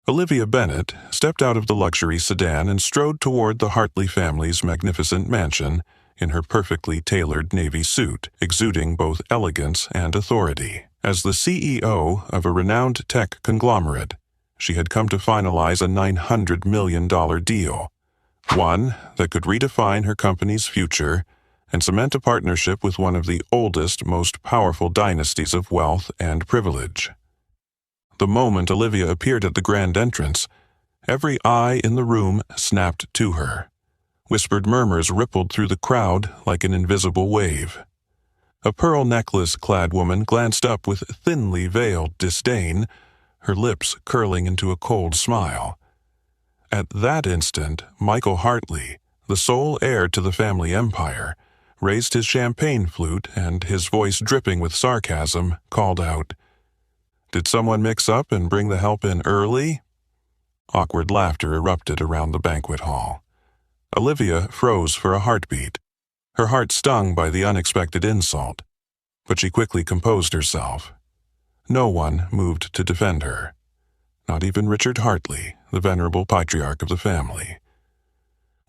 Olivia Bennett stepped out of the luxury sedan and strode toward the Hartley family's magnificent mansion in her perfectly tailored navy suit, exuding both elegance and authority. As the CEO of a renowned tech conglomerate, she had come to finalize a $900 million deal, one that could redefine her company's future and cement a partnership with one of the oldest, most powerful dynasties of wealth and privilege. The moment Olivia appeared at the grand entrance, every eye in the room snapped to her. Whispered murmurs rippled through the crowd like an invisible wave. A pearl necklace-clad woman glanced up with thinly veiled disdain, her lips curling into a cold smile. At that instant, Michael Hartley, the sole heir to the family empire, raised his champagne flute and, his voice dripping with sarcasm, called out, "Did someone mix up and bring the help in early?" Awkward laughter erupted around the banquet hall. Olivia froze for a heartbeat, her heart stung by the unexpected insult, but she quickly composed herself. No one moved to defend her, not even Richard Hartley, the venerable patriarch of the family.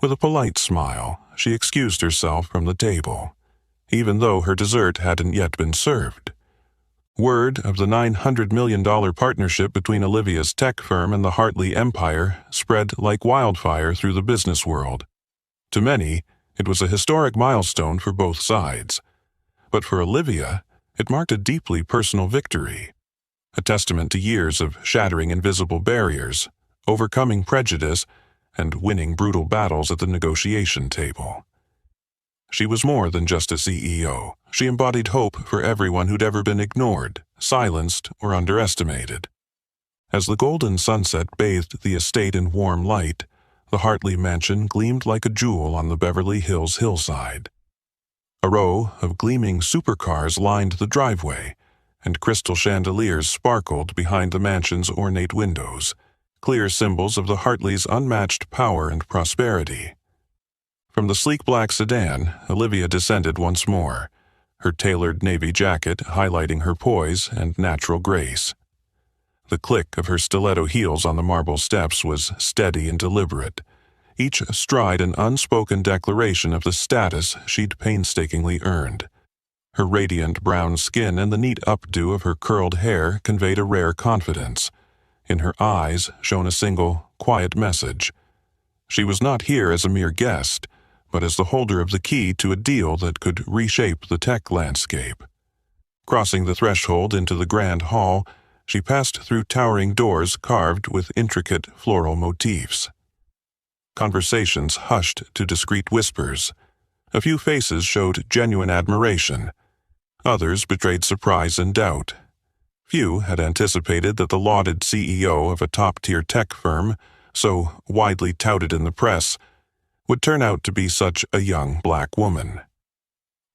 With a polite smile, she excused herself from the table, even though her dessert hadn't yet been served. Word of the $900 million partnership between Olivia's tech firm and the Hartley empire spread like wildfire through the business world. To many, it was a historic milestone for both sides. But for Olivia, it marked a deeply personal victory, a testament to years of shattering invisible barriers, overcoming prejudice, and winning brutal battles at the negotiation table. She was more than just a CEO. She embodied hope for everyone who'd ever been ignored, silenced, or underestimated. As the golden sunset bathed the estate in warm light, the Hartley mansion gleamed like a jewel on the Beverly Hills hillside. A row of gleaming supercars lined the driveway, and crystal chandeliers sparkled behind the mansion's ornate windows, clear symbols of the Hartleys' unmatched power and prosperity. From the sleek black sedan, Olivia descended once more, her tailored navy jacket highlighting her poise and natural grace. The click of her stiletto heels on the marble steps was steady and deliberate, each stride an unspoken declaration of the status she'd painstakingly earned. Her radiant brown skin and the neat updo of her curled hair conveyed a rare confidence. In her eyes shone a single, quiet message. She was not here as a mere guest, but as the holder of the key to a deal that could reshape the tech landscape. Crossing the threshold into the grand hall, she passed through towering doors carved with intricate floral motifs. Conversations hushed to discreet whispers. A few faces showed genuine admiration. Others betrayed surprise and doubt. Few had anticipated that the lauded CEO of a top-tier tech firm, so widely touted in the press, would turn out to be such a young black woman.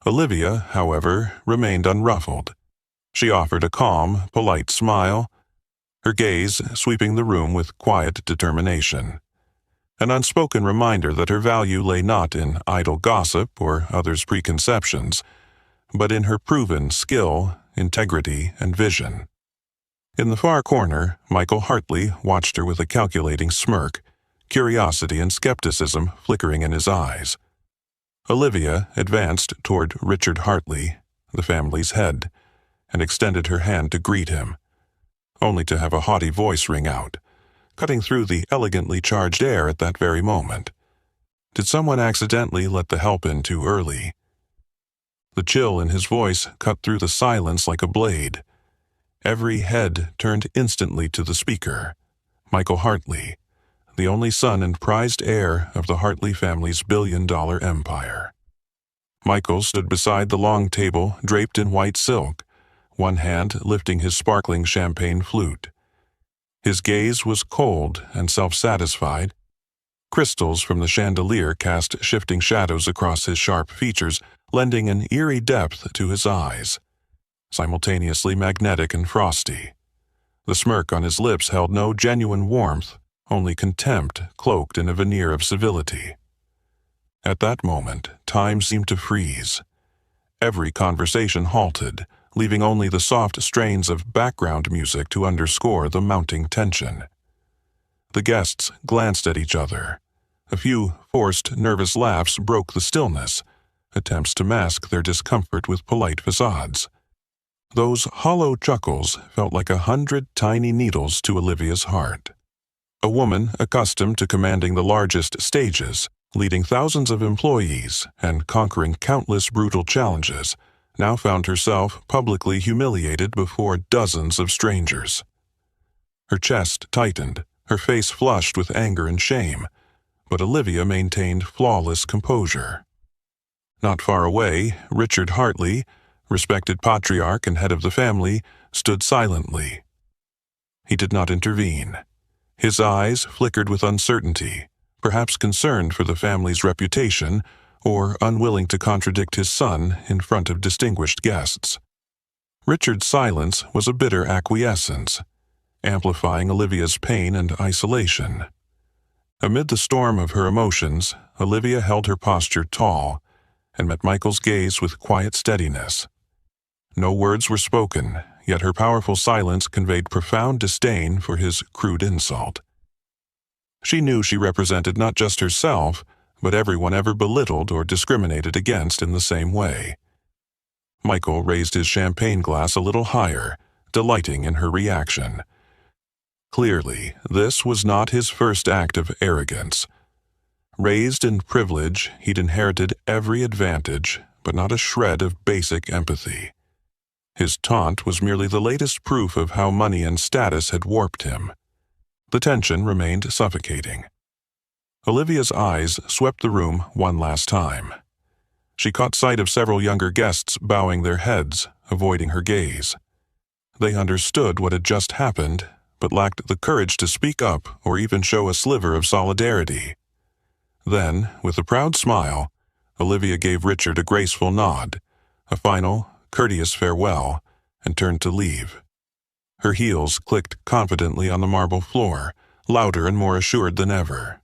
Olivia, however, remained unruffled. She offered a calm, polite smile, her gaze sweeping the room with quiet determination. An unspoken reminder that her value lay not in idle gossip or others' preconceptions, but in her proven skill, integrity, and vision. In the far corner, Michael Hartley watched her with a calculating smirk, curiosity and skepticism flickering in his eyes. Olivia advanced toward Richard Hartley, the family's head, and extended her hand to greet him, only to have a haughty voice ring out, cutting through the elegantly charged air at that very moment. Did someone accidentally let the help in too early? The chill in his voice cut through the silence like a blade. Every head turned instantly to the speaker, Michael Hartley, the only son and prized heir of the Hartley family's billion-dollar empire. Michael stood beside the long table draped in white silk, one hand lifting his sparkling champagne flute. His gaze was cold and self-satisfied. Crystals from the chandelier cast shifting shadows across his sharp features, lending an eerie depth to his eyes, simultaneously magnetic and frosty. The smirk on his lips held no genuine warmth, only contempt cloaked in a veneer of civility. At that moment, time seemed to freeze. Every conversation halted, leaving only the soft strains of background music to underscore the mounting tension. The guests glanced at each other. A few forced, nervous laughs broke the stillness, attempts to mask their discomfort with polite facades. Those hollow chuckles felt like 100 tiny needles to Olivia's heart. A woman accustomed to commanding the largest stages, leading thousands of employees, and conquering countless brutal challenges, now found herself publicly humiliated before dozens of strangers. Her chest tightened, her face flushed with anger and shame, but Olivia maintained flawless composure. Not far away, Richard Hartley, respected patriarch and head of the family, stood silently. He did not intervene. His eyes flickered with uncertainty, perhaps concerned for the family's reputation or unwilling to contradict his son in front of distinguished guests. Richard's silence was a bitter acquiescence, amplifying Olivia's pain and isolation. Amid the storm of her emotions, Olivia held her posture tall and met Michael's gaze with quiet steadiness. No words were spoken, yet her powerful silence conveyed profound disdain for his crude insult. She knew she represented not just herself, but everyone ever belittled or discriminated against in the same way. Michael raised his champagne glass a little higher, delighting in her reaction. Clearly, this was not his first act of arrogance. Raised in privilege, he'd inherited every advantage, but not a shred of basic empathy. His taunt was merely the latest proof of how money and status had warped him. The tension remained suffocating. Olivia's eyes swept the room one last time. She caught sight of several younger guests bowing their heads, avoiding her gaze. They understood what had just happened, but lacked the courage to speak up or even show a sliver of solidarity. Then, with a proud smile, Olivia gave Richard a graceful nod, a final, courteous farewell, and turned to leave. Her heels clicked confidently on the marble floor, louder and more assured than ever.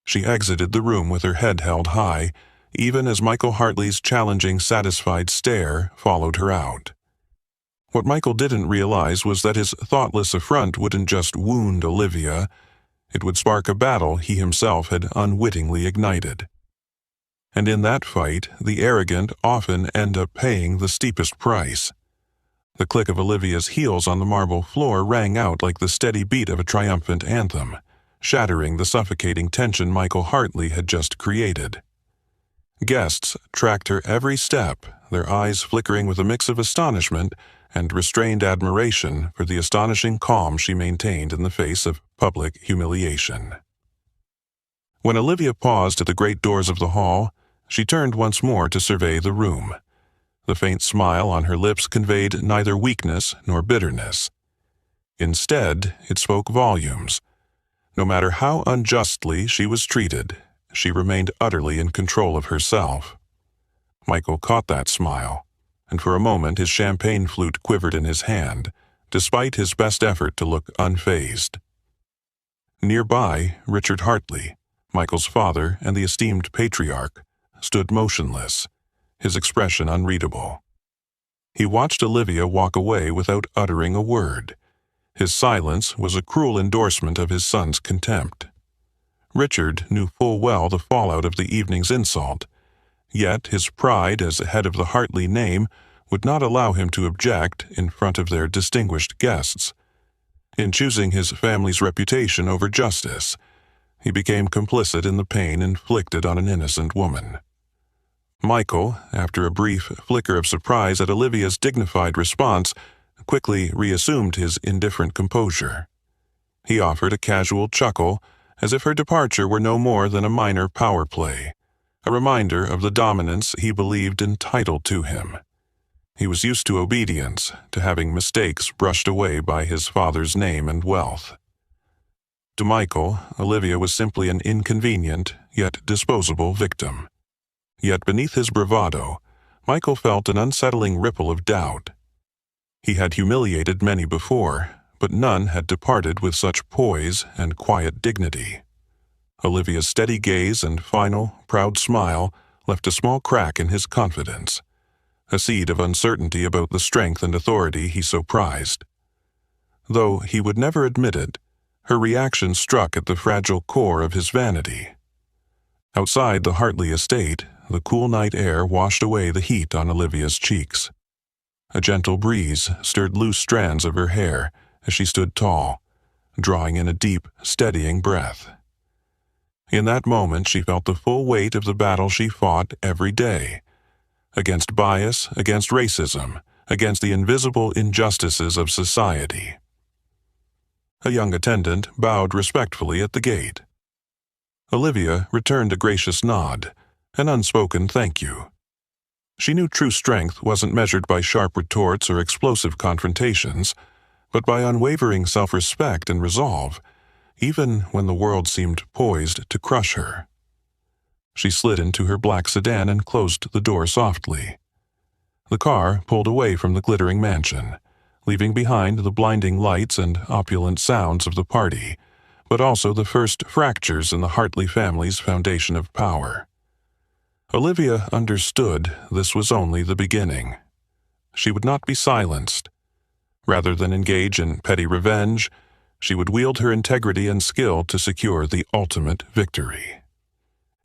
She exited the room with her head held high, even as Michael Hartley's challenging, satisfied stare followed her out. What Michael didn't realize was that his thoughtless affront wouldn't just wound Olivia, it would spark a battle he himself had unwittingly ignited. And in that fight, the arrogant often end up paying the steepest price. The click of Olivia's heels on the marble floor rang out like the steady beat of a triumphant anthem, shattering the suffocating tension Michael Hartley had just created. Guests tracked her every step, their eyes flickering with a mix of astonishment and restrained admiration for the astonishing calm she maintained in the face of public humiliation. When Olivia paused at the great doors of the hall, she turned once more to survey the room. The faint smile on her lips conveyed neither weakness nor bitterness. Instead, it spoke volumes. No matter how unjustly she was treated, she remained utterly in control of herself. Michael caught that smile, and for a moment his champagne flute quivered in his hand, despite his best effort to look unfazed. Nearby, Richard Hartley, Michael's father and the esteemed patriarch, stood motionless, his expression unreadable. He watched Olivia walk away without uttering a word. His silence was a cruel endorsement of his son's contempt. Richard knew full well the fallout of the evening's insult, yet his pride as head of the Hartley name would not allow him to object in front of their distinguished guests. In choosing his family's reputation over justice, he became complicit in the pain inflicted on an innocent woman. Michael, after a brief flicker of surprise at Olivia's dignified response, quickly reassumed his indifferent composure. He offered a casual chuckle, as if her departure were no more than a minor power play, a reminder of the dominance he believed entitled to him. He was used to obedience, to having mistakes brushed away by his father's name and wealth. To Michael, Olivia was simply an inconvenient, yet disposable victim. Yet beneath his bravado, Michael felt an unsettling ripple of doubt. He had humiliated many before, but none had departed with such poise and quiet dignity. Olivia's steady gaze and final, proud smile left a small crack in his confidence, a seed of uncertainty about the strength and authority he so prized. Though he would never admit it, Her reaction struck at the fragile core of his vanity. Outside the Hartley estate, the cool night air washed away the heat on Olivia's cheeks. A gentle breeze stirred loose strands of her hair as she stood tall, drawing in a deep, steadying breath. In that moment, she felt the full weight of the battle she fought every day, against bias, against racism, against the invisible injustices of society. A young attendant bowed respectfully at the gate. Olivia returned a gracious nod, an unspoken thank you. She knew true strength wasn't measured by sharp retorts or explosive confrontations, but by unwavering self-respect and resolve, even when the world seemed poised to crush her. She slid into her black sedan and closed the door softly. The car pulled away from the glittering mansion, leaving behind the blinding lights and opulent sounds of the party, but also the first fractures in the Hartley family's foundation of power. Olivia understood this was only the beginning. She would not be silenced. Rather than engage in petty revenge, she would wield her integrity and skill to secure the ultimate victory.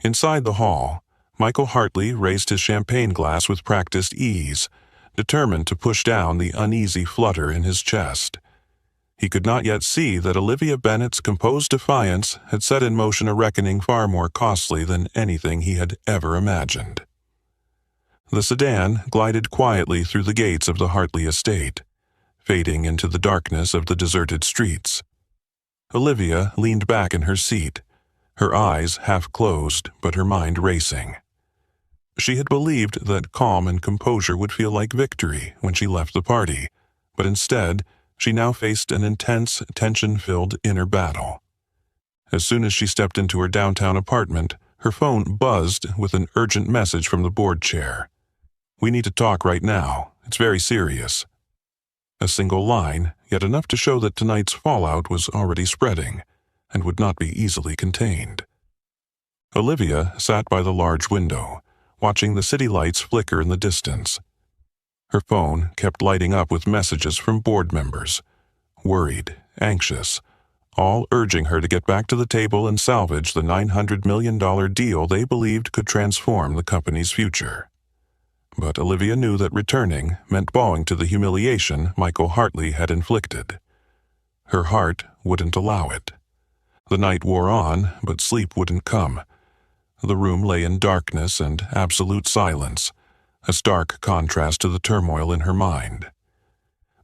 Inside the hall, Michael Hartley raised his champagne glass with practiced ease, determined to push down the uneasy flutter in his chest. He could not yet see that Olivia Bennett's composed defiance had set in motion a reckoning far more costly than anything he had ever imagined. The sedan glided quietly through the gates of the Hartley estate, fading into the darkness of the deserted streets. Olivia leaned back in her seat, her eyes half closed but her mind racing. She had believed that calm and composure would feel like victory when she left the party, but instead, she now faced an intense, tension-filled inner battle. As soon as she stepped into her downtown apartment, her phone buzzed with an urgent message from the board chair. "We need to talk right now. It's very serious." A single line, yet enough to show that tonight's fallout was already spreading and would not be easily contained. Olivia sat by the large window, watching the city lights flicker in the distance. Her phone kept lighting up with messages from board members, worried, anxious, all urging her to get back to the table and salvage the $900 million deal they believed could transform the company's future. But Olivia knew that returning meant bowing to the humiliation Michael Hartley had inflicted. Her heart wouldn't allow it. The night wore on, but sleep wouldn't come. The room lay in darkness and absolute silence, a stark contrast to the turmoil in her mind.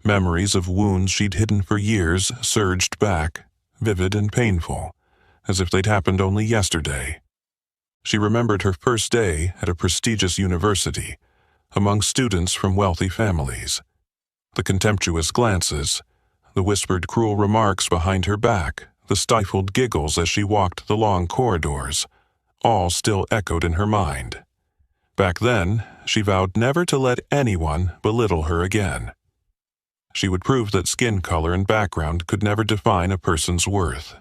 Memories of wounds she'd hidden for years surged back, vivid and painful, as if they'd happened only yesterday. She remembered her first day at a prestigious university, among students from wealthy families. The contemptuous glances, the whispered cruel remarks behind her back, the stifled giggles as she walked the long corridors, all still echoed in her mind. Back then, she vowed never to let anyone belittle her again. She would prove that skin color and background could never define a person's worth.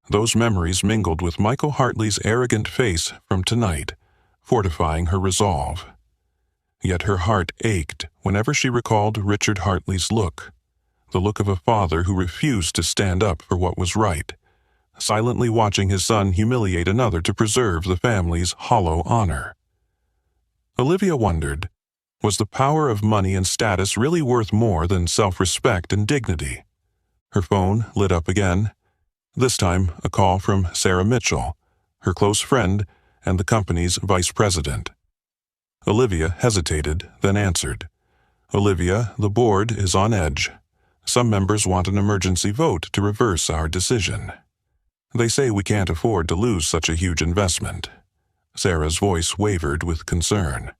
Those memories mingled with Michael Hartley's arrogant face from tonight, fortifying her resolve. Yet her heart ached whenever she recalled Richard Hartley's look, the look of a father who refused to stand up for what was right, silently watching his son humiliate another to preserve the family's hollow honor. Olivia wondered, was the power of money and status really worth more than self-respect and dignity? Her phone lit up again, this time a call from Sarah Mitchell, her close friend and the company's vice president. Olivia hesitated, then answered. "Olivia, the board is on edge. Some members want an emergency vote to reverse our decision. They say we can't afford to lose such a huge investment." Sarah's voice wavered with concern.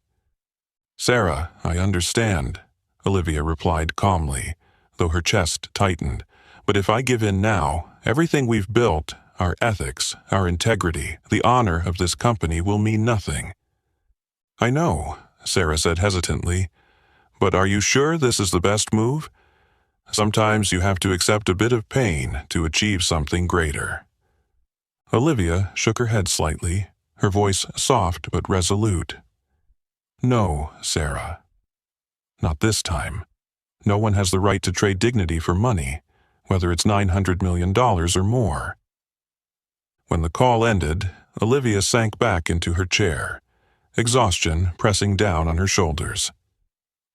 "Sarah, I understand," Olivia replied calmly, though her chest tightened. "But if I give in now, everything we've built, our ethics, our integrity, the honor of this company will mean nothing." "I know," Sarah said hesitantly, "but are you sure this is the best move? Sometimes you have to accept a bit of pain to achieve something greater." Olivia shook her head slightly, her voice soft but resolute. "No, Sarah. Not this time. No one has the right to trade dignity for money. whether it's $900 million or more. When the call ended, Olivia sank back into her chair, exhaustion pressing down on her shoulders.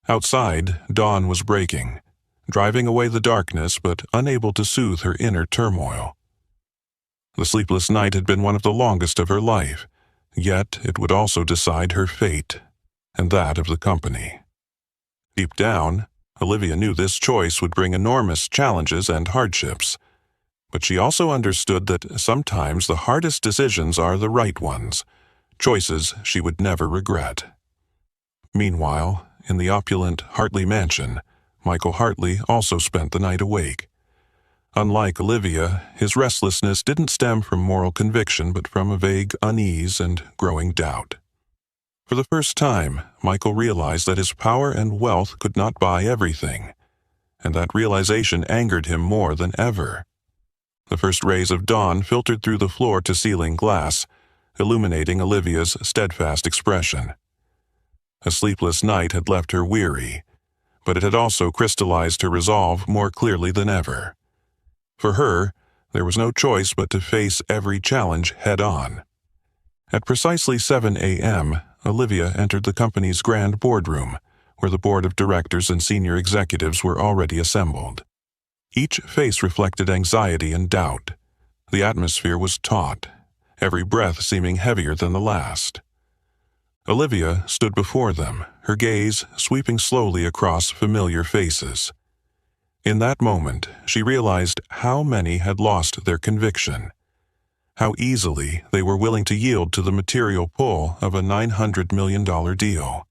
Outside, dawn was breaking, driving away the darkness but unable to soothe her inner turmoil. The sleepless night had been one of the longest of her life, yet it would also decide her fate, and that of the company. Deep down, Olivia knew this choice would bring enormous challenges and hardships, but she also understood that sometimes the hardest decisions are the right ones, choices she would never regret. Meanwhile, in the opulent Hartley mansion, Michael Hartley also spent the night awake. Unlike Olivia, his restlessness didn't stem from moral conviction but from a vague unease and growing doubt. For the first time, Michael realized that his power and wealth could not buy everything, and that realization angered him more than ever. The first rays of dawn filtered through the floor-to-ceiling glass, illuminating Olivia's steadfast expression. A sleepless night had left her weary, but it had also crystallized her resolve more clearly than ever. For her, there was no choice but to face every challenge head-on. At precisely 7 a.m., Olivia entered the company's grand boardroom, where the board of directors and senior executives were already assembled. Each face reflected anxiety and doubt. The atmosphere was taut, every breath seeming heavier than the last. Olivia stood before them, her gaze sweeping slowly across familiar faces. In that moment, she realized how many had lost their conviction, how easily they were willing to yield to the material pull of a $900 million deal.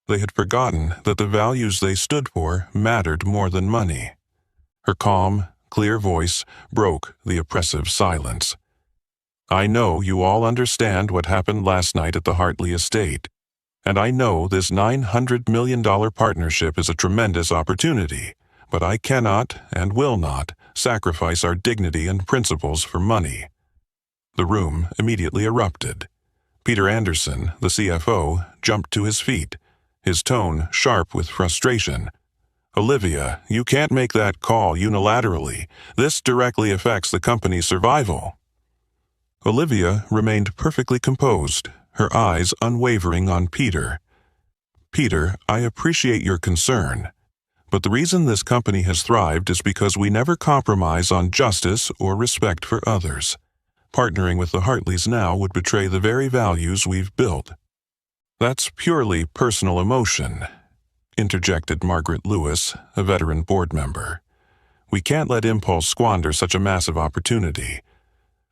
They had forgotten that the values they stood for mattered more than money. Her calm, clear voice broke the oppressive silence. "I know you all understand what happened last night at the Hartley estate, and I know this $900 million partnership is a tremendous opportunity, but I cannot and will not sacrifice our dignity and principles for money." The room immediately erupted. Peter Anderson, the CFO, jumped to his feet, his tone sharp with frustration. "Olivia, you can't make that call unilaterally. This directly affects the company's survival." Olivia remained perfectly composed, her eyes unwavering on Peter. "Peter, I appreciate your concern, but the reason this company has thrived is because we never compromise on justice or respect for others. Partnering with the Hartleys now would betray the very values we've built." "That's purely personal emotion," interjected Margaret Lewis, a veteran board member. "We can't let impulse squander such a massive opportunity.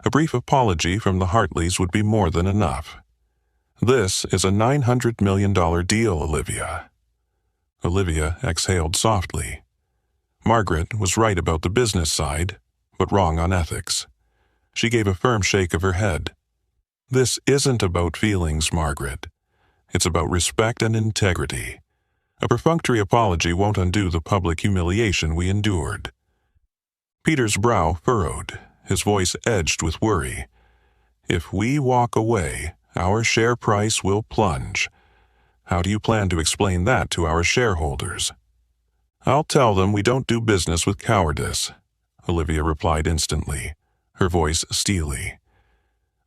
A brief apology from the Hartleys would be more than enough. This is a $900 million deal, Olivia." Olivia exhaled softly. Margaret was right about the business side, but wrong on ethics. She gave a firm shake of her head. "This isn't about feelings, Margaret. It's about respect and integrity. A perfunctory apology won't undo the public humiliation we endured." Peter's brow furrowed, his voice edged with worry. "If we walk away, our share price will plunge. How do you plan to explain that to our shareholders?" "I'll tell them we don't do business with cowardice," Olivia replied instantly, her voice steely.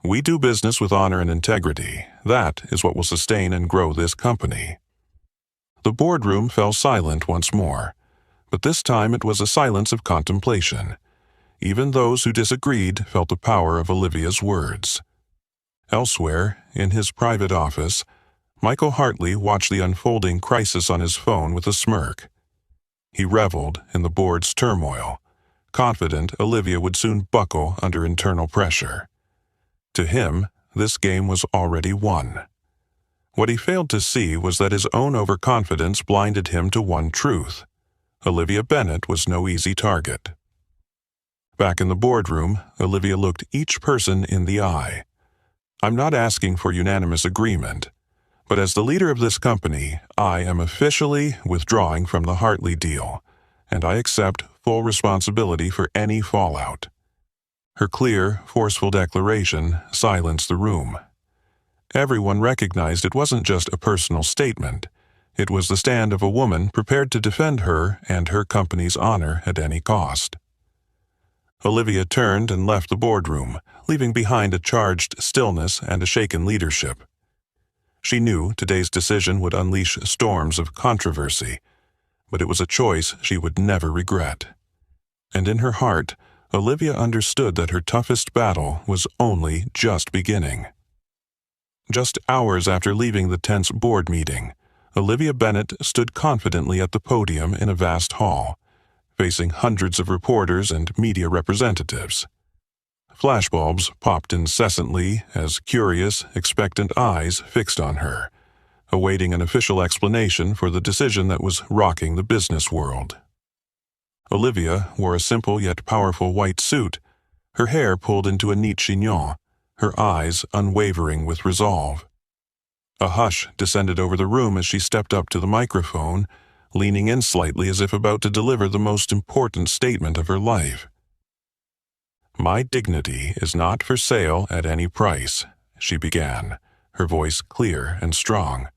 "We do business with honor and integrity. That is what will sustain and grow this company." The boardroom fell silent once more, but this time it was a silence of contemplation. Even those who disagreed felt the power of Olivia's words. Elsewhere, in his private office, Michael Hartley watched the unfolding crisis on his phone with a smirk. He reveled in the board's turmoil, confident Olivia would soon buckle under internal pressure. To him, this game was already won. What he failed to see was that his own overconfidence blinded him to one truth: Olivia Bennett was no easy target. Back in the boardroom, Olivia looked each person in the eye. "I'm not asking for unanimous agreement, but as the leader of this company, I am officially withdrawing from the Hartley deal, and I accept full responsibility for any fallout." Her clear, forceful declaration silenced the room. Everyone recognized it wasn't just a personal statement. It was the stand of a woman prepared to defend her and her company's honor at any cost. Olivia turned and left the boardroom, leaving behind a charged stillness and a shaken leadership. She knew today's decision would unleash storms of controversy, but it was a choice she would never regret. And in her heart, Olivia understood that her toughest battle was only just beginning. Just hours after leaving the tense board meeting, Olivia Bennett stood confidently at the podium in a vast hall, facing hundreds of reporters and media representatives. Flashbulbs popped incessantly as curious, expectant eyes fixed on her, awaiting an official explanation for the decision that was rocking the business world. Olivia wore a simple yet powerful white suit, her hair pulled into a neat chignon, her eyes unwavering with resolve. A hush descended over the room as she stepped up to the microphone, leaning in slightly as if about to deliver the most important statement of her life. "My dignity is not for sale at any price," she began, her voice clear and strong.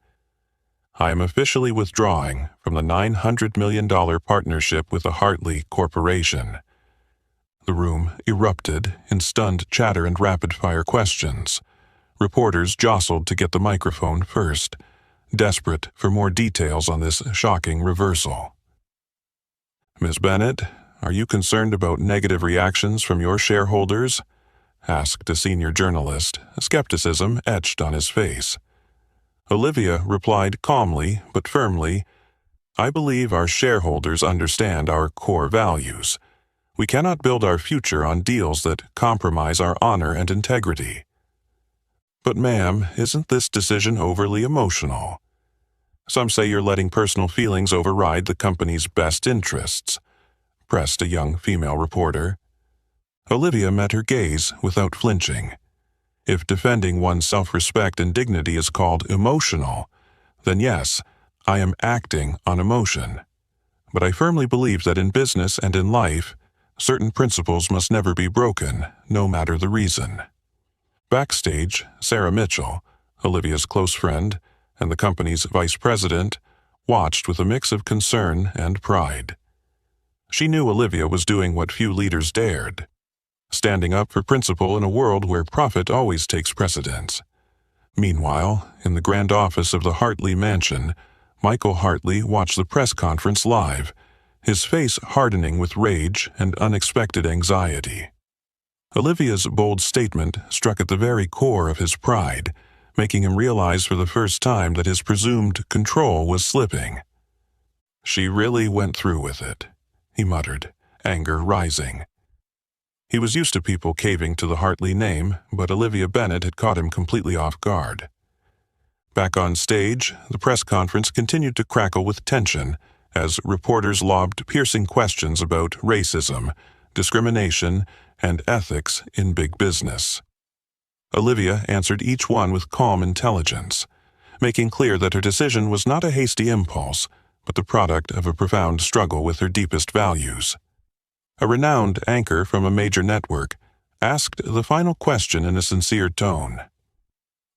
"I am officially withdrawing from the $900 million partnership with the Hartley Corporation." The room erupted in stunned chatter and rapid-fire questions. Reporters jostled to get the microphone first, desperate for more details on this shocking reversal. "Ms. Bennett, are you concerned about negative reactions from your shareholders?" asked a senior journalist, skepticism etched on his face. Olivia replied calmly but firmly, "I believe our shareholders understand our core values. We cannot build our future on deals that compromise our honor and integrity." "But ma'am, isn't this decision overly emotional? Some say you're letting personal feelings override the company's best interests," pressed a young female reporter. Olivia met her gaze without flinching. If defending one's self-respect and dignity is called emotional, then yes, I am acting on emotion. But I firmly believe that in business and in life, certain principles must never be broken, no matter the reason. Backstage, Sarah Mitchell, Olivia's close friend, and the company's vice president, watched with a mix of concern and pride. She knew Olivia was doing what few leaders dared, standing up for principle in a world where profit always takes precedence. Meanwhile, in the grand office of the Hartley mansion, Michael Hartley watched the press conference live, his face hardening with rage and unexpected anxiety. Olivia's bold statement struck at the very core of his pride, making him realize for the first time that his presumed control was slipping. "She really went through with it," he muttered, anger rising. He was used to people caving to the Hartley name, but Olivia Bennett had caught him completely off guard. Back on stage, the press conference continued to crackle with tension as reporters lobbed piercing questions about racism, discrimination, and ethics in big business. Olivia answered each one with calm intelligence, making clear that her decision was not a hasty impulse, but the product of a profound struggle with her deepest values. A renowned anchor from a major network asked the final question in a sincere tone.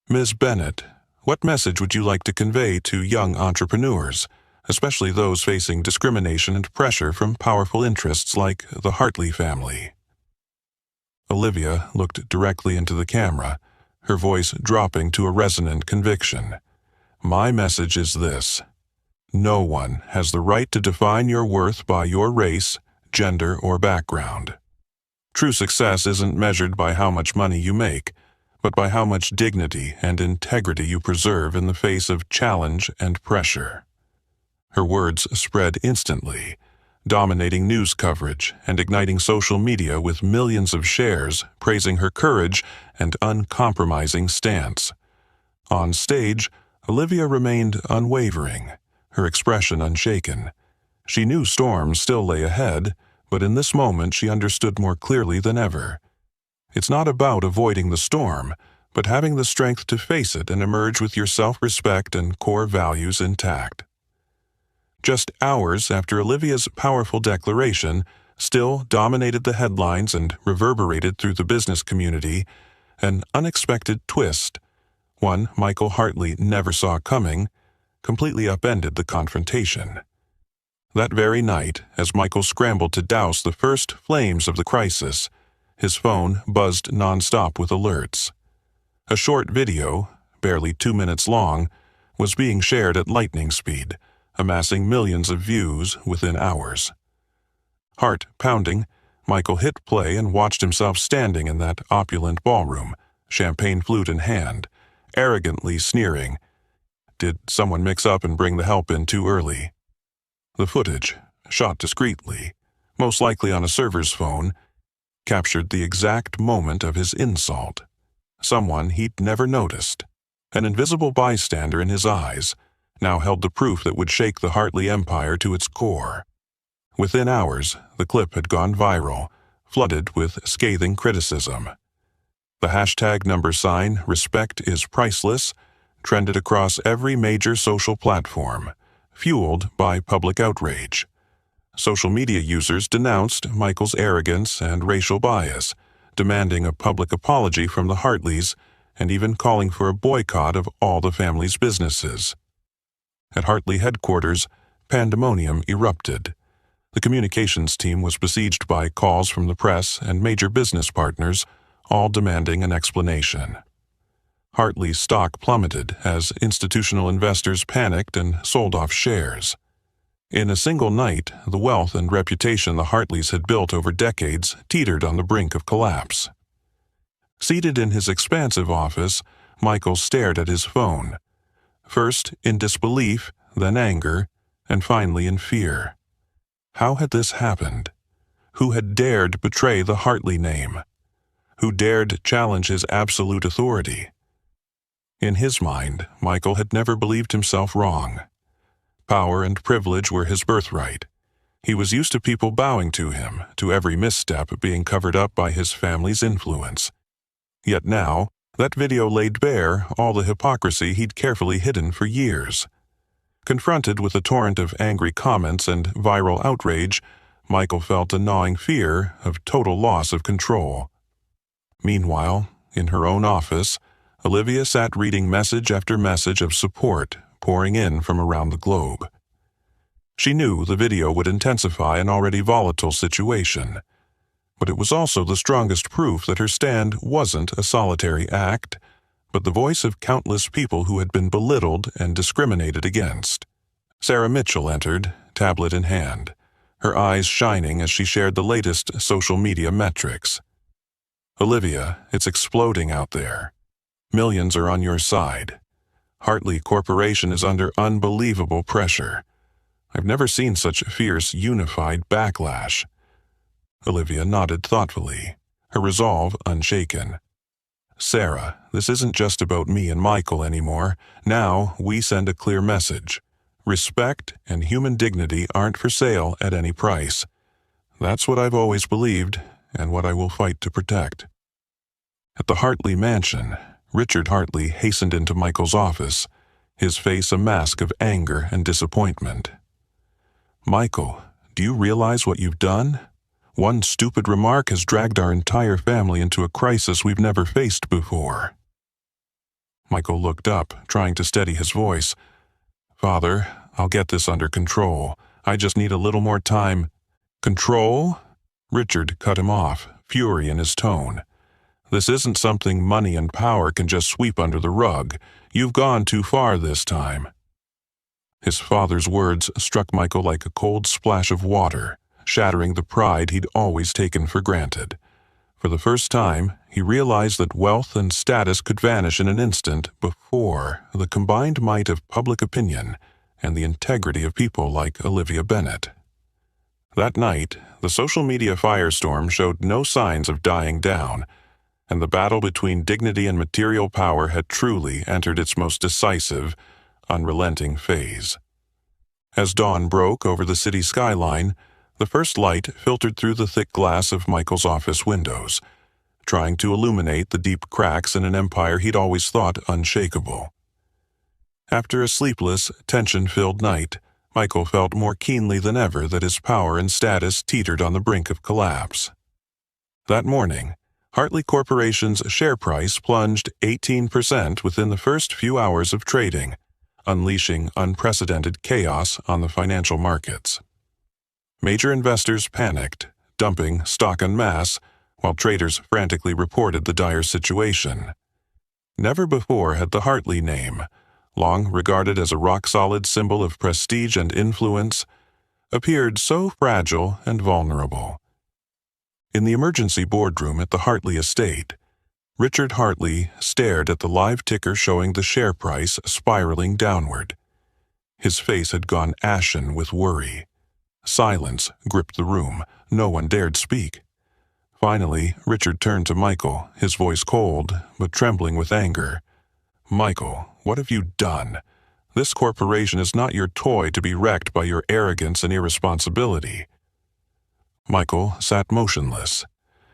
"Ms. Bennett, what message would you like to convey to young entrepreneurs, especially those facing discrimination and pressure from powerful interests like the Hartley family?" Olivia looked directly into the camera, her voice dropping to a resonant conviction. "My message is this. No one has the right to define your worth by your race, gender, or background. True success isn't measured by how much money you make, but by how much dignity and integrity you preserve in the face of challenge and pressure." Her words spread instantly, dominating news coverage and igniting social media with millions of shares praising her courage and uncompromising stance. On stage, Olivia remained unwavering, her expression unshaken. She knew storms still lay ahead, but in this moment she understood more clearly than ever. It's not about avoiding the storm, but having the strength to face it and emerge with your self-respect and core values intact. Just hours after Olivia's powerful declaration still dominated the headlines and reverberated through the business community, an unexpected twist, one Michael Hartley never saw coming, completely upended the confrontation. That very night, as Michael scrambled to douse the first flames of the crisis, his phone buzzed nonstop with alerts. A short video, barely 2 minutes long, was being shared at lightning speed, amassing millions of views within hours. Heart pounding, Michael hit play and watched himself standing in that opulent ballroom, champagne flute in hand, arrogantly sneering. Did someone mix up and bring the help in too early? The footage, shot discreetly, most likely on a server's phone, captured the exact moment of his insult. Someone he'd never noticed, an invisible bystander in his eyes, now held the proof that would shake the Hartley empire to its core. Within hours, the clip had gone viral, flooded with scathing criticism. The hashtag #respect is priceless trended across every major social platform, fueled by public outrage. Social media users denounced Michael's arrogance and racial bias, demanding a public apology from the Hartleys and even calling for a boycott of all the family's businesses. At Hartley headquarters, pandemonium erupted. The communications team was besieged by calls from the press and major business partners, all demanding an explanation. Hartley's stock plummeted as institutional investors panicked and sold off shares. In a single night, the wealth and reputation the Hartleys had built over decades teetered on the brink of collapse. Seated in his expansive office, Michael stared at his phone, first in disbelief, then anger, and finally in fear. How had this happened? Who had dared betray the Hartley name? Who dared challenge his absolute authority? In his mind, Michael had never believed himself wrong. Power and privilege were his birthright. He was used to people bowing to him, to every misstep being covered up by his family's influence. Yet now, that video laid bare all the hypocrisy he'd carefully hidden for years. Confronted with a torrent of angry comments and viral outrage, Michael felt a gnawing fear of total loss of control. Meanwhile, in her own office, Olivia sat reading message after message of support pouring in from around the globe. She knew the video would intensify an already volatile situation, but it was also the strongest proof that her stand wasn't a solitary act, but the voice of countless people who had been belittled and discriminated against. Sarah Mitchell entered, tablet in hand, her eyes shining as she shared the latest social media metrics. "Olivia, it's exploding out there. Millions are on your side. Hartley Corporation is under unbelievable pressure. I've never seen such fierce, unified backlash." Olivia nodded thoughtfully, her resolve unshaken. "Sarah, this isn't just about me and Michael anymore. Now we send a clear message. Respect and human dignity aren't for sale at any price. That's what I've always believed and what I will fight to protect." At the Hartley mansion, Richard Hartley hastened into Michael's office, his face a mask of anger and disappointment. "Michael, do you realize what you've done? One stupid remark has dragged our entire family into a crisis we've never faced before." Michael looked up, trying to steady his voice. "Father, I'll get this under control. I just need a little more time." "Control?" Richard cut him off, fury in his tone. "This isn't something money and power can just sweep under the rug. You've gone too far this time." His father's words struck Michael like a cold splash of water, shattering the pride he'd always taken for granted. For the first time, he realized that wealth and status could vanish in an instant before the combined might of public opinion and the integrity of people like Olivia Bennett. That night, the social media firestorm showed no signs of dying down, and the battle between dignity and material power had truly entered its most decisive, unrelenting phase. As dawn broke over the city skyline, the first light filtered through the thick glass of Michael's office windows, trying to illuminate the deep cracks in an empire he'd always thought unshakable. After a sleepless, tension-filled night, Michael felt more keenly than ever that his power and status teetered on the brink of collapse. That morning, Hartley Corporation's share price plunged 18% within the first few hours of trading, unleashing unprecedented chaos on the financial markets. Major investors panicked, dumping stock en masse, while traders frantically reported the dire situation. Never before had the Hartley name, long regarded as a rock-solid symbol of prestige and influence, appeared so fragile and vulnerable. In the emergency boardroom at the Hartley estate, Richard Hartley stared at the live ticker showing the share price spiraling downward. His face had gone ashen with worry. Silence gripped the room. No one dared speak. Finally, Richard turned to Michael, his voice cold, but trembling with anger. "Michael, what have you done? This corporation is not your toy to be wrecked by your arrogance and irresponsibility." Michael sat motionless,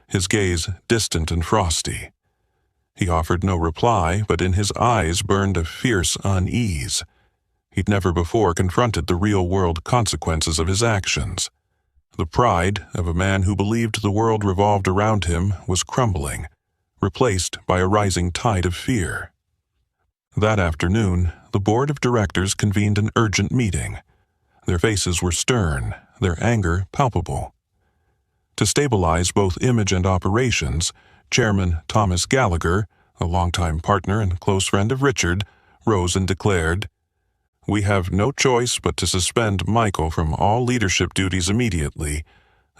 his gaze distant and frosty. He offered no reply, but in his eyes burned a fierce unease. He'd never before confronted the real-world consequences of his actions. The pride of a man who believed the world revolved around him was crumbling, replaced by a rising tide of fear. That afternoon, the board of directors convened an urgent meeting. Their faces were stern, their anger palpable. To stabilize both image and operations, Chairman Thomas Gallagher, a longtime partner and close friend of Richard, rose and declared, "We have no choice but to suspend Michael from all leadership duties immediately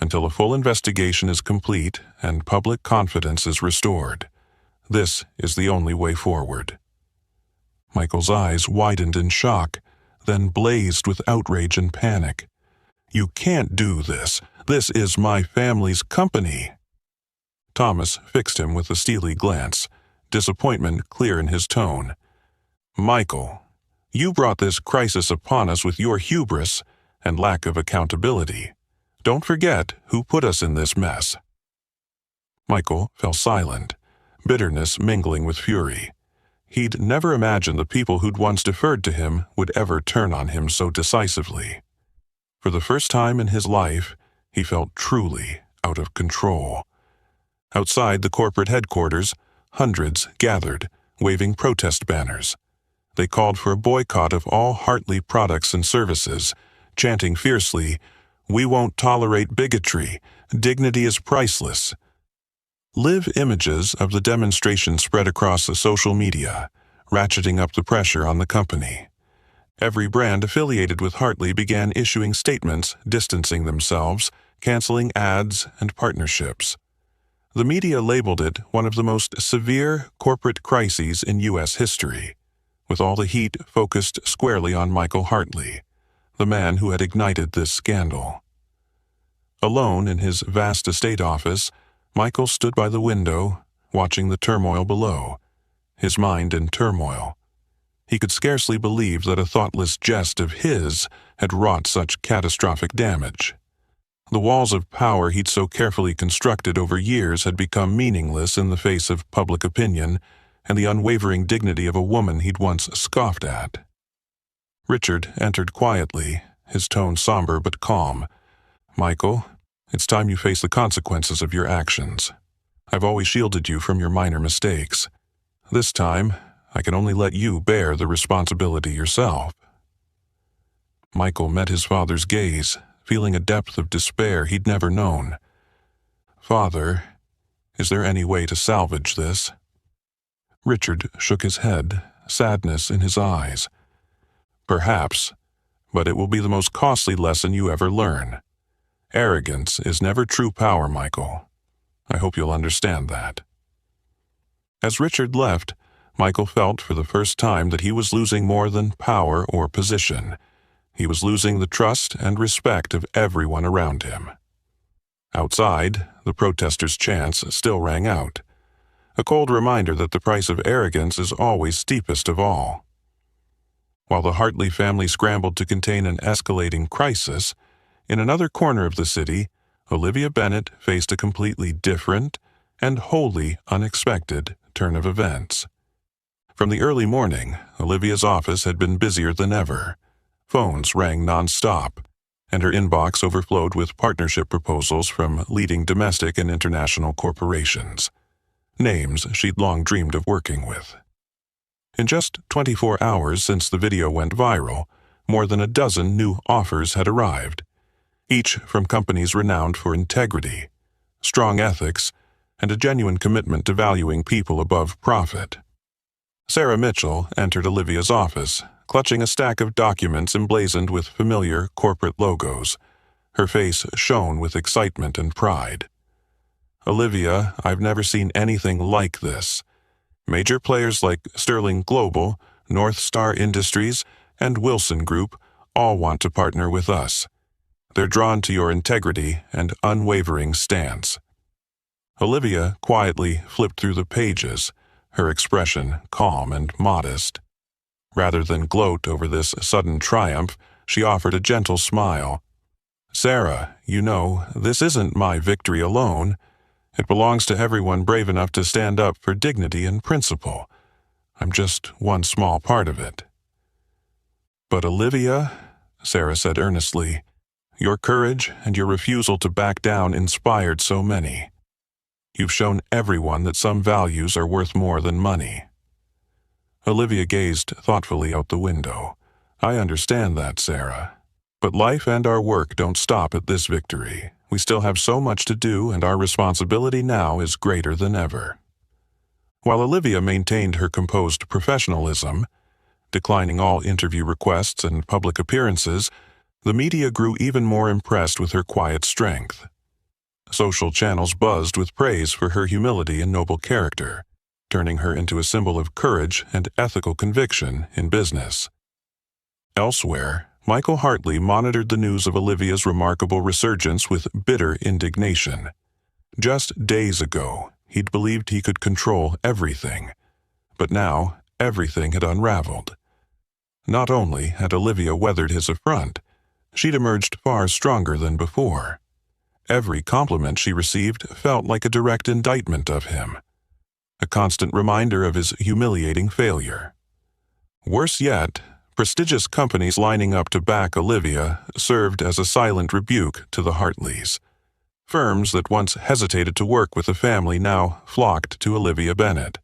until a full investigation is complete and public confidence is restored. This is the only way forward." Michael's eyes widened in shock, then blazed with outrage and panic. "You can't do this. This is my family's company." Thomas fixed him with a steely glance, disappointment clear in his tone. "Michael, you brought this crisis upon us with your hubris and lack of accountability. Don't forget who put us in this mess." Michael fell silent, bitterness mingling with fury. He'd never imagined the people who'd once deferred to him would ever turn on him so decisively. For the first time in his life, he felt truly out of control. Outside the corporate headquarters, hundreds gathered, waving protest banners. They called for a boycott of all Hartley products and services, chanting fiercely, "We won't tolerate bigotry. Dignity is priceless." Live images of the demonstration spread across the social media, ratcheting up the pressure on the company. Every brand affiliated with Hartley began issuing statements distancing themselves, canceling ads and partnerships. The media labeled it one of the most severe corporate crises in U.S. history, with all the heat focused squarely on Michael Hartley, the man who had ignited this scandal. Alone in his vast estate office, Michael stood by the window, watching the turmoil below, his mind in turmoil. He could scarcely believe that a thoughtless jest of his had wrought such catastrophic damage. The walls of power he'd so carefully constructed over years had become meaningless in the face of public opinion and the unwavering dignity of a woman he'd once scoffed at. Richard entered quietly, his tone somber but calm. "Michael, it's time you face the consequences of your actions. I've always shielded you from your minor mistakes. This time, I can only let you bear the responsibility yourself." Michael met his father's gaze, feeling a depth of despair he'd never known. "Father, is there any way to salvage this?" Richard shook his head, sadness in his eyes. "Perhaps, but it will be the most costly lesson you ever learn. Arrogance is never true power, Michael. I hope you'll understand that." As Richard left, Michael felt for the first time that he was losing more than power or position. He was losing the trust and respect of everyone around him. Outside, the protesters' chants still rang out, a cold reminder that the price of arrogance is always steepest of all. While the Hartley family scrambled to contain an escalating crisis, in another corner of the city, Olivia Bennett faced a completely different and wholly unexpected turn of events. From the early morning, Olivia's office had been busier than ever. Phones rang non-stop, and her inbox overflowed with partnership proposals from leading domestic and international corporations, names she'd long dreamed of working with. In just 24 hours since the video went viral, more than a dozen new offers had arrived. each from companies renowned for integrity, strong ethics, and a genuine commitment to valuing people above profit. Sarah Mitchell entered Olivia's office, clutching a stack of documents emblazoned with familiar corporate logos. Her face shone with excitement and pride. "Olivia, I've never seen anything like this. Major players like Sterling Global, North Star Industries, and Wilson Group all want to partner with us. They're drawn to your integrity and unwavering stance." Olivia quietly flipped through the pages, her expression calm and modest. Rather than gloat over this sudden triumph, she offered a gentle smile. "Sarah, you know, this isn't my victory alone. It belongs to everyone brave enough to stand up for dignity and principle. I'm just one small part of it." "But Olivia," Sarah said earnestly, "your courage and your refusal to back down inspired so many. You've shown everyone that some values are worth more than money." Olivia gazed thoughtfully out the window. "I understand that, Sarah. But life and our work don't stop at this victory. We still have so much to do, and our responsibility now is greater than ever." While Olivia maintained her composed professionalism, declining all interview requests and public appearances, the media grew even more impressed with her quiet strength. Social channels buzzed with praise for her humility and noble character, turning her into a symbol of courage and ethical conviction in business. Elsewhere, Michael Hartley monitored the news of Olivia's remarkable resurgence with bitter indignation. Just days ago, he'd believed he could control everything, but now everything had unraveled. Not only had Olivia weathered his affront, she'd emerged far stronger than before. Every compliment she received felt like a direct indictment of him, a constant reminder of his humiliating failure. Worse yet, prestigious companies lining up to back Olivia served as a silent rebuke to the Hartleys. Firms that once hesitated to work with the family now flocked to Olivia Bennett,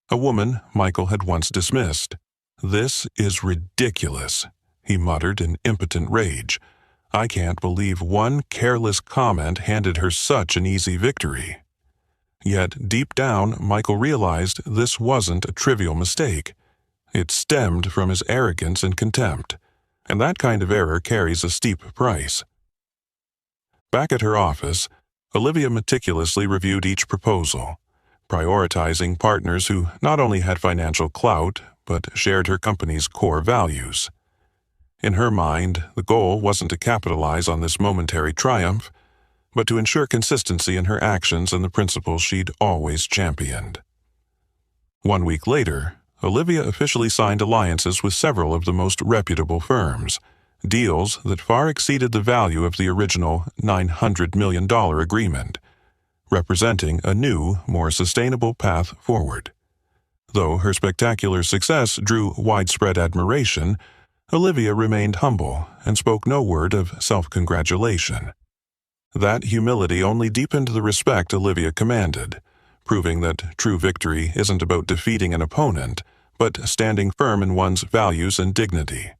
a woman Michael had once dismissed. "This is ridiculous," he muttered in impotent rage. "I can't believe one careless comment handed her such an easy victory." Yet deep down, Michael realized this wasn't a trivial mistake. It stemmed from his arrogance and contempt, and that kind of error carries a steep price. Back at her office, Olivia meticulously reviewed each proposal, prioritizing partners who not only had financial clout, but shared her company's core values. In her mind, the goal wasn't to capitalize on this momentary triumph, but to ensure consistency in her actions and the principles she'd always championed. 1 week later, Olivia officially signed alliances with several of the most reputable firms, deals that far exceeded the value of the original $900 million agreement, representing a new, more sustainable path forward. Though her spectacular success drew widespread admiration, Olivia remained humble and spoke no word of self-congratulation. That humility only deepened the respect Olivia commanded, proving that true victory isn't about defeating an opponent, but standing firm in one's values and dignity.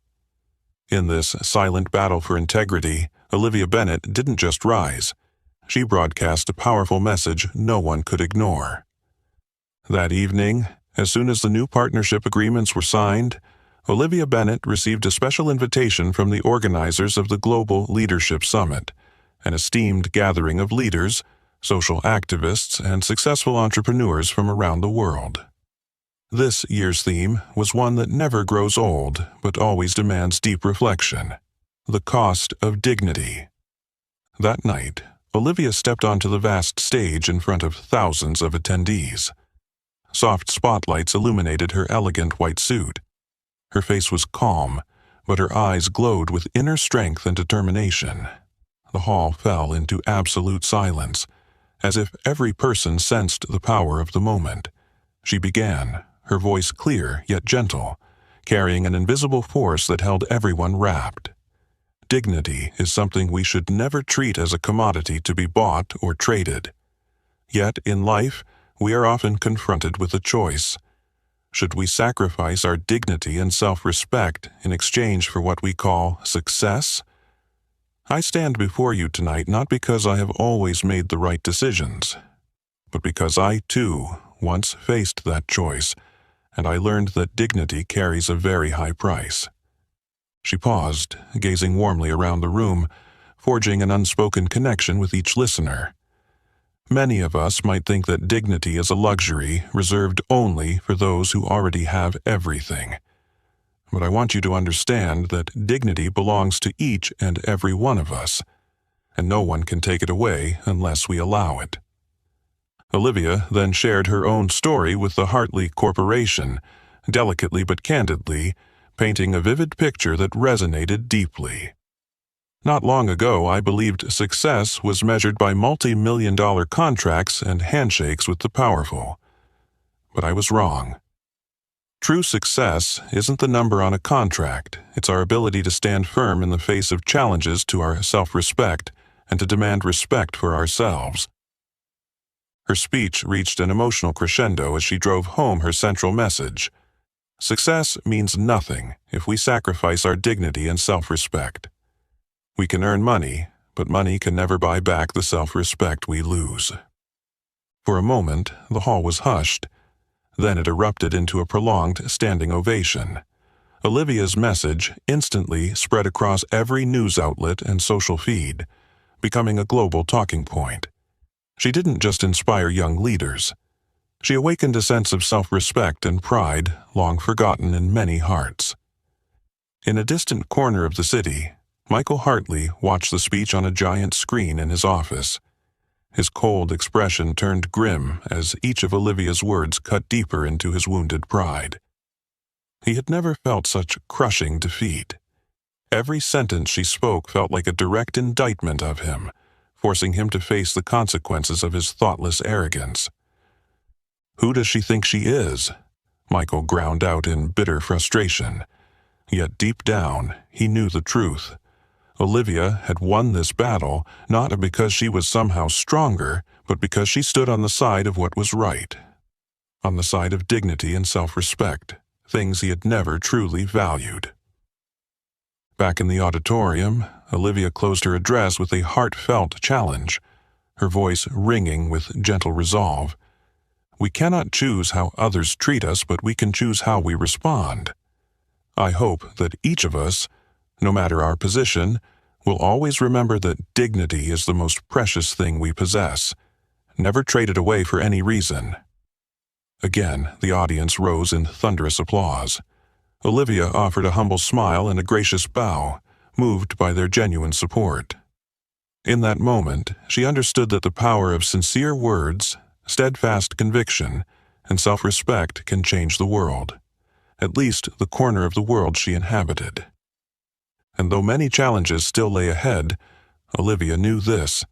In this silent battle for integrity, Olivia Bennett didn't just rise. She broadcast a powerful message no one could ignore. That evening, as soon as the new partnership agreements were signed, Olivia Bennett received a special invitation from the organizers of the Global Leadership Summit, an esteemed gathering of leaders, social activists, and successful entrepreneurs from around the world. This year's theme was one that never grows old, but always demands deep reflection: the cost of dignity. That night, Olivia stepped onto the vast stage in front of thousands of attendees. Soft spotlights illuminated her elegant white suit. Her face was calm, but her eyes glowed with inner strength and determination. The hall fell into absolute silence, as if every person sensed the power of the moment. She began, her voice clear yet gentle, carrying an invisible force that held everyone rapt. Dignity is something we should never treat as a commodity to be bought or traded. Yet in life, we are often confronted with a choice. Should we sacrifice our dignity and self-respect in exchange for what we call success? I stand before you tonight not because I have always made the right decisions, but because I, too, once faced that choice, and I learned that dignity carries a very high price. She paused, gazing warmly around the room, forging an unspoken connection with each listener. Many of us might think that dignity is a luxury reserved only for those who already have everything. But I want you to understand that dignity belongs to each and every one of us, and no one can take it away unless we allow it. Olivia then shared her own story with the Hartley Corporation, delicately but candidly, painting a vivid picture that resonated deeply. Not long ago, I believed success was measured by multi-million-dollar contracts and handshakes with the powerful. But I was wrong. True success isn't the number on a contract. It's our ability to stand firm in the face of challenges to our self-respect and to demand respect for ourselves. Her speech reached an emotional crescendo as she drove home her central message. Success means nothing if we sacrifice our dignity and self-respect. We can earn money, but money can never buy back the self-respect we lose. For a moment, the hall was hushed. Then it erupted into a prolonged standing ovation. Olivia's message instantly spread across every news outlet and social feed, becoming a global talking point. She didn't just inspire young leaders. She awakened a sense of self-respect and pride long forgotten in many hearts. In a distant corner of the city, Michael Hartley watched the speech on a giant screen in his office. His cold expression turned grim as each of Olivia's words cut deeper into his wounded pride. He had never felt such crushing defeat. Every sentence she spoke felt like a direct indictment of him, forcing him to face the consequences of his thoughtless arrogance. "Who does she think she is?" Michael ground out in bitter frustration. Yet deep down, he knew the truth. Olivia had won this battle not because she was somehow stronger, but because she stood on the side of what was right. On the side of dignity and self-respect, things he had never truly valued. Back in the auditorium, Olivia closed her address with a heartfelt challenge, her voice ringing with gentle resolve. "We cannot choose how others treat us, but we can choose how we respond. I hope that each of us, no matter our position, will always remember that dignity is the most precious thing we possess. Never trade it away for any reason." Again, the audience rose in thunderous applause. Olivia offered a humble smile and a gracious bow, moved by their genuine support. In that moment, she understood that the power of sincere words, steadfast conviction, and self-respect can change the world, at least the corner of the world she inhabited. And though many challenges still lay ahead, Olivia knew this: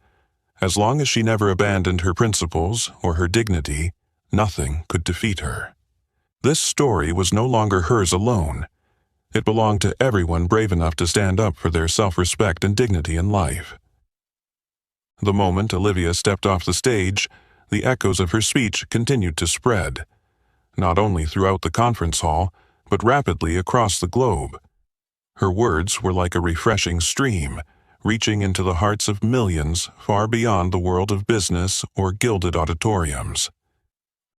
as long as she never abandoned her principles or her dignity, nothing could defeat her. This story was no longer hers alone. It belonged to everyone brave enough to stand up for their self-respect and dignity in life. The moment Olivia stepped off the stage, the echoes of her speech continued to spread, not only throughout the conference hall, but rapidly across the globe. Her words were like a refreshing stream, reaching into the hearts of millions far beyond the world of business or gilded auditoriums.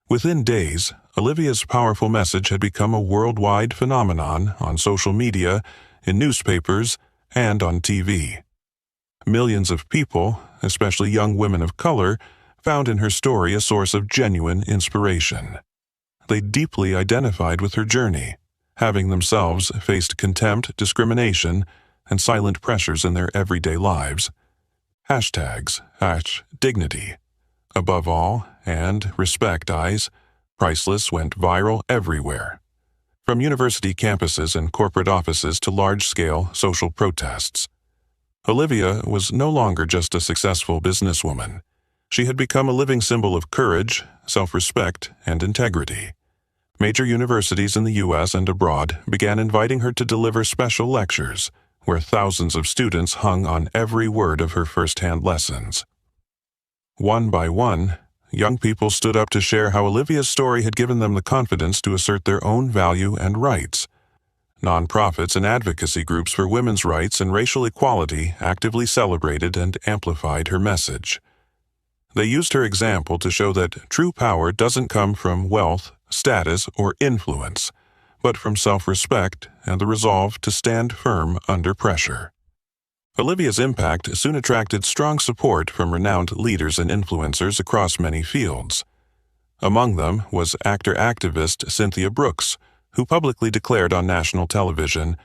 Within days, Olivia's powerful message had become a worldwide phenomenon on social media, in newspapers, and on TV. Millions of people, especially young women of color, found in her story a source of genuine inspiration. They deeply identified with her journey, having themselves faced contempt, discrimination, and silent pressures in their everyday lives. Hashtags, #dignity, above all, and respect eyes, priceless went viral everywhere. From university campuses and corporate offices to large-scale social protests. Olivia was no longer just a successful businesswoman. She had become a living symbol of courage, self-respect, and integrity. Major universities in the U.S. and abroad began inviting her to deliver special lectures, where thousands of students hung on every word of her first-hand lessons. One by one, young people stood up to share how Olivia's story had given them the confidence to assert their own value and rights. Nonprofits and advocacy groups for women's rights and racial equality actively celebrated and amplified her message. They used her example to show that true power doesn't come from wealth, status, or influence, but from self-respect and the resolve to stand firm under pressure. Olivia's impact soon attracted strong support from renowned leaders and influencers across many fields. Among them was actor-activist Cynthia Brooks, who publicly declared on national television,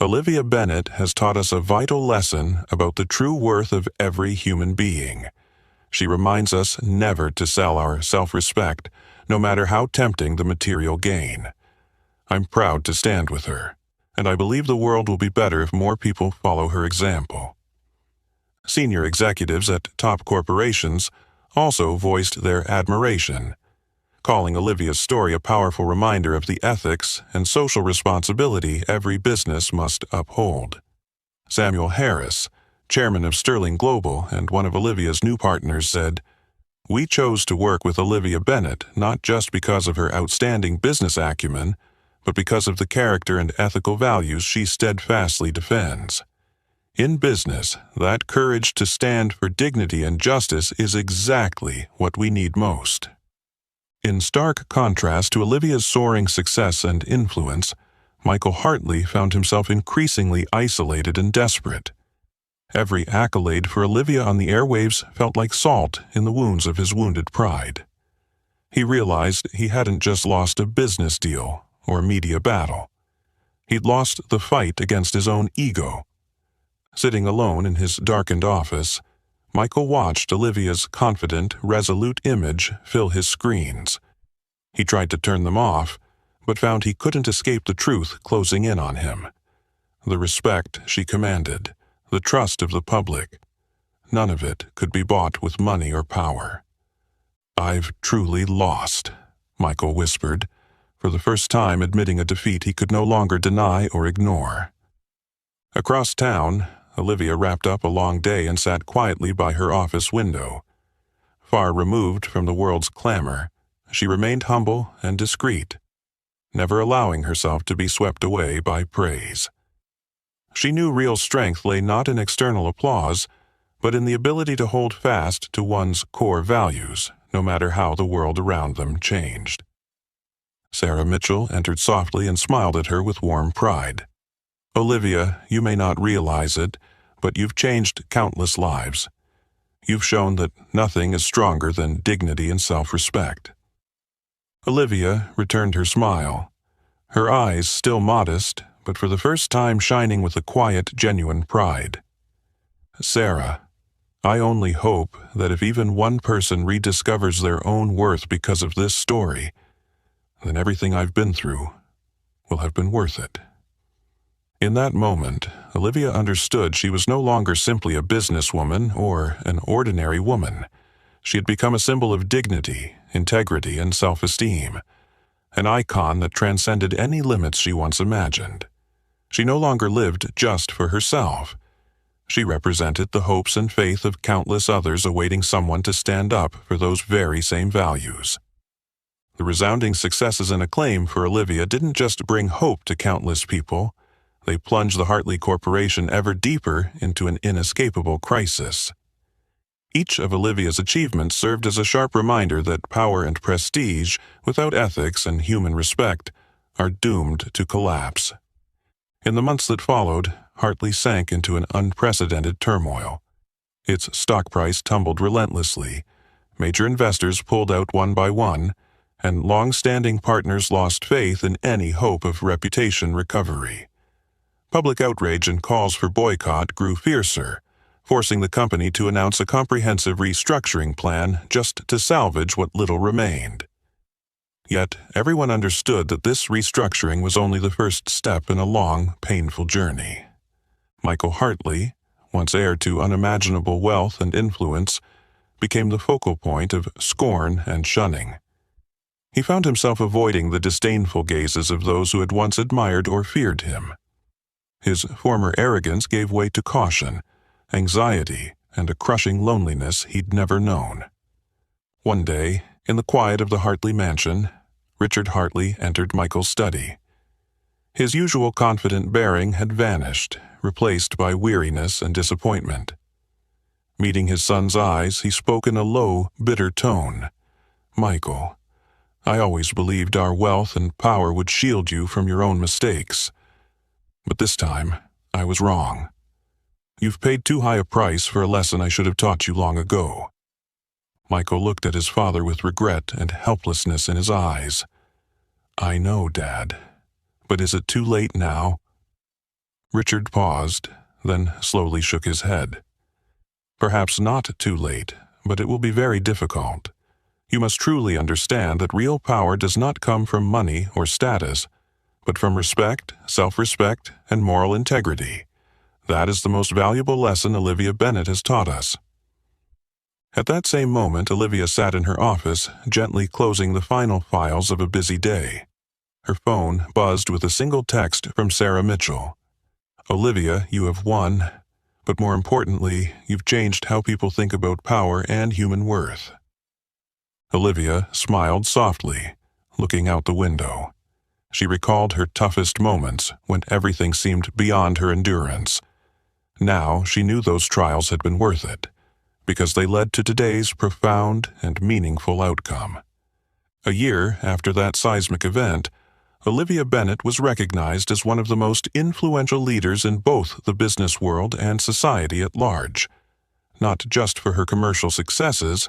"Olivia Bennett has taught us a vital lesson about the true worth of every human being. She reminds us never to sell our self-respect, no matter how tempting the material gain. I'm proud to stand with her, and I believe the world will be better if more people follow her example." Senior executives at top corporations also voiced their admiration, calling Olivia's story a powerful reminder of the ethics and social responsibility every business must uphold. Samuel Harris, chairman of Sterling Global and one of Olivia's new partners, said, "We chose to work with Olivia Bennett not just because of her outstanding business acumen, but because of the character and ethical values she steadfastly defends. In business, that courage to stand for dignity and justice is exactly what we need most." In stark contrast to Olivia's soaring success and influence, Michael Hartley found himself increasingly isolated and desperate. Every accolade for Olivia on the airwaves felt like salt in the wounds of his wounded pride. He realized he hadn't just lost a business deal or media battle. He'd lost the fight against his own ego. Sitting alone in his darkened office, Michael watched Olivia's confident, resolute image fill his screens. He tried to turn them off, but found he couldn't escape the truth closing in on him. The respect she commanded, the trust of the public, none of it could be bought with money or power. "I've truly lost," Michael whispered, for the first time admitting a defeat he could no longer deny or ignore. Across town, Olivia wrapped up a long day and sat quietly by her office window. Far removed from the world's clamor, she remained humble and discreet, never allowing herself to be swept away by praise. She knew real strength lay not in external applause, but in the ability to hold fast to one's core values, no matter how the world around them changed. Sarah Mitchell entered softly and smiled at her with warm pride. "Olivia, you may not realize it, but you've changed countless lives. You've shown that nothing is stronger than dignity and self-respect." Olivia returned her smile, her eyes still modest, but for the first time shining with a quiet, genuine pride. "Sarah, I only hope that if even one person rediscovers their own worth because of this story, then everything I've been through will have been worth it." In that moment, Olivia understood she was no longer simply a businesswoman or an ordinary woman. She had become a symbol of dignity, integrity, and self-esteem, an icon that transcended any limits she once imagined. She no longer lived just for herself. She represented the hopes and faith of countless others awaiting someone to stand up for those very same values. The resounding successes and acclaim for Olivia didn't just bring hope to countless people, they plunged the Hartley Corporation ever deeper into an inescapable crisis. Each of Olivia's achievements served as a sharp reminder that power and prestige, without ethics and human respect, are doomed to collapse. In the months that followed, Hartley sank into an unprecedented turmoil. Its stock price tumbled relentlessly, major investors pulled out one by one, and long-standing partners lost faith in any hope of reputation recovery. Public outrage and calls for boycott grew fiercer, forcing the company to announce a comprehensive restructuring plan just to salvage what little remained. Yet everyone understood that this restructuring was only the first step in a long, painful journey. Michael Hartley, once heir to unimaginable wealth and influence, became the focal point of scorn and shunning. He found himself avoiding the disdainful gazes of those who had once admired or feared him. His former arrogance gave way to caution, anxiety, and a crushing loneliness he'd never known. One day, in the quiet of the Hartley mansion, Richard Hartley entered Michael's study. His usual confident bearing had vanished, replaced by weariness and disappointment. Meeting his son's eyes, he spoke in a low, bitter tone. "Michael, I always believed our wealth and power would shield you from your own mistakes. But this time, I was wrong. You've paid too high a price for a lesson I should have taught you long ago." Michael looked at his father with regret and helplessness in his eyes. "I know, Dad. But is it too late now?" Richard paused, then slowly shook his head. "Perhaps not too late, but it will be very difficult. You must truly understand that real power does not come from money or status, but from respect, self-respect, and moral integrity. That is the most valuable lesson Olivia Bennett has taught us." At that same moment, Olivia sat in her office, gently closing the final files of a busy day. Her phone buzzed with a single text from Sarah Mitchell. "Olivia, you have won, but more importantly, you've changed how people think about power and human worth." Olivia smiled softly, looking out the window. She recalled her toughest moments when everything seemed beyond her endurance. Now she knew those trials had been worth it, because they led to today's profound and meaningful outcome. A year after that seismic event, Olivia Bennett was recognized as one of the most influential leaders in both the business world and society at large, not just for her commercial successes,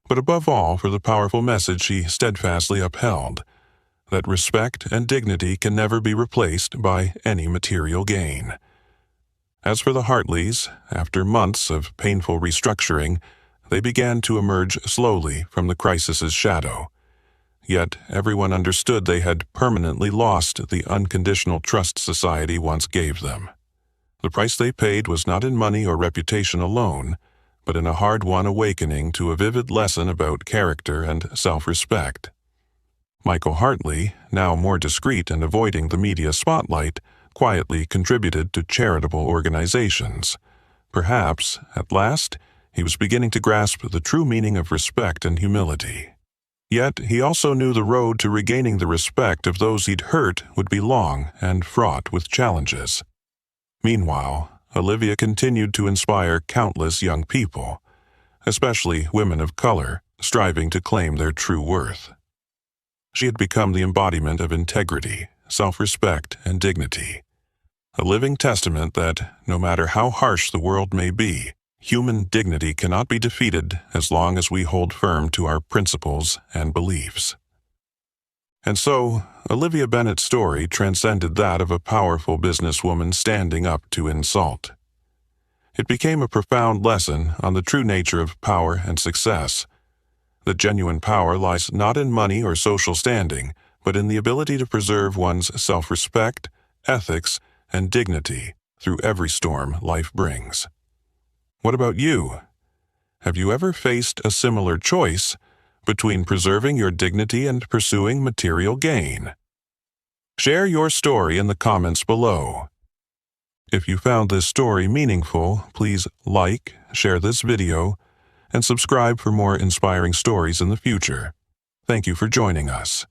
but above all for the powerful message she steadfastly upheld, that respect and dignity can never be replaced by any material gain. As for the Hartleys, after months of painful restructuring, they began to emerge slowly from the crisis's shadow. Yet everyone understood they had permanently lost the unconditional trust society once gave them. The price they paid was not in money or reputation alone, but in a hard-won awakening to a vivid lesson about character and self-respect. Michael Hartley, now more discreet and avoiding the media spotlight, quietly contributed to charitable organizations. Perhaps, at last, he was beginning to grasp the true meaning of respect and humility. Yet he also knew the road to regaining the respect of those he'd hurt would be long and fraught with challenges. Meanwhile, Olivia continued to inspire countless young people, especially women of color, striving to claim their true worth. She had become the embodiment of integrity, self-respect, and dignity, a living testament that, no matter how harsh the world may be, human dignity cannot be defeated as long as we hold firm to our principles and beliefs. And so, Olivia Bennett's story transcended that of a powerful businesswoman standing up to insult. It became a profound lesson on the true nature of power and success. That genuine power lies not in money or social standing, but in the ability to preserve one's self-respect, ethics, and dignity through every storm life brings. What about you? Have you ever faced a similar choice between preserving your dignity and pursuing material gain? Share your story in the comments below. If you found this story meaningful, please like, share this video, and subscribe for more inspiring stories in the future. Thank you for joining us.